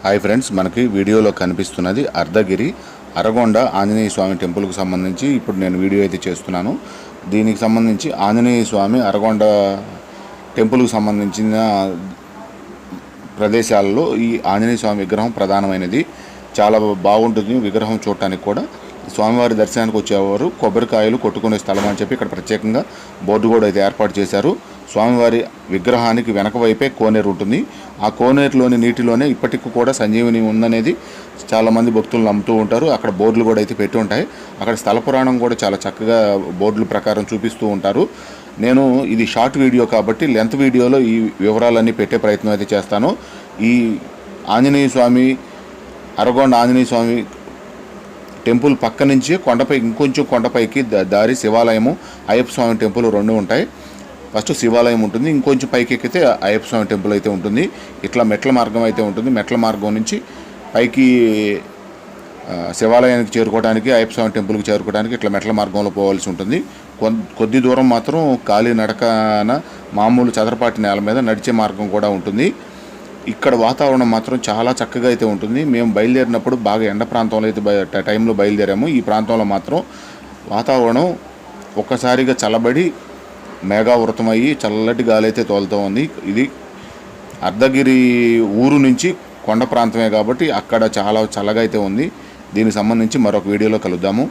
Hi friends, మనకి వీడియోలో కనిపిస్తున్నది అర్ధగిరి అరగొండ ఆంజనేయ స్వామి టెంపుల్కి సంబంధించి ఇప్పుడు నేను వీడియో అయితే చేస్తున్నాను. దీనికి సంబంధించి ఆంజనేయ స్వామి అరగొండ టెంపుల్కి సంబంధించిన ప్రదేశాలలో ఈ ఆంజనేయ స్వామి విగ్రహం ప్రధానమైనది. చాలా బాగుంటుంది విగ్రహం చూడటానికి కూడా. స్వామివారి దర్శనానికి వచ్చేవారు కొబ్బరికాయలు కొట్టుకునే స్థలం అని చెప్పి ఇక్కడ ప్రత్యేకంగా బోర్డు కూడా అయితే ఏర్పాటు చేశారు. స్వామివారి విగ్రహానికి వెనక వైపే కోనేరు ఉంటుంది. ఆ కోనేరులోని నీటిలోనే ఇప్పటికి కూడా సంజీవిని ఉందనేది చాలామంది భక్తులు నమ్ముతూ ఉంటారు. అక్కడ బోర్డులు కూడా అయితే పెట్టి ఉంటాయి. అక్కడ స్థల పురాణం కూడా చాలా చక్కగా బోర్డుల ప్రకారం చూపిస్తూ ఉంటారు. నేను ఇది షార్ట్ వీడియో కాబట్టి లెంత్ వీడియోలో ఈ వివరాలన్నీ పెట్టే ప్రయత్నం అయితే చేస్తాను. ఈ ఆంజనేయ స్వామి అరగొండ ఆంజనేయ స్వామి టెంపుల్ పక్క నుంచి కొండపై ఇంకొంచెం కొండపైకి దారి శివాలయము అయ్యప్ప స్వామి టెంపుల్ రెండు ఉంటాయి. ఫస్ట్ శివాలయం ఉంటుంది, ఇంకొంచెం పైకి ఎక్కితే అయ్యప్ప స్వామి టెంపుల్ అయితే ఉంటుంది. ఇట్లా మెట్ల మార్గం అయితే ఉంటుంది. మెట్ల మార్గం నుంచి పైకి శివాలయానికి చేరుకోవడానికి అయ్యప్ప స్వామి టెంపుల్కి చేరుకోవడానికి ఇట్లా మెట్ల మార్గంలో పోవాల్సి ఉంటుంది. కొద్ది దూరం మాత్రం ఖాళీ నడకన మామూలు చదరపాటి నేల మీద నడిచే మార్గం కూడా ఉంటుంది. ఇక్కడ వాతావరణం మాత్రం చాలా చక్కగా అయితే ఉంటుంది. మేము బయలుదేరినప్పుడు బాగా ఎండ ప్రాంతంలో అయితే టైంలో బయలుదేరాము. ఈ ప్రాంతంలో మాత్రం వాతావరణం ఒక్కసారిగా చల్లబడి మేఘావృతమయ్యి చల్లటి గాలి అయితే తోలుతూ ఉంది. ఇది అర్ధగిరి ఊరు నుంచి కొండ ప్రాంతమే కాబట్టి అక్కడ చాలా చల్లగా అయితే ఉంది. దీనికి సంబంధించి మరొక వీడియోలో కలుద్దాము.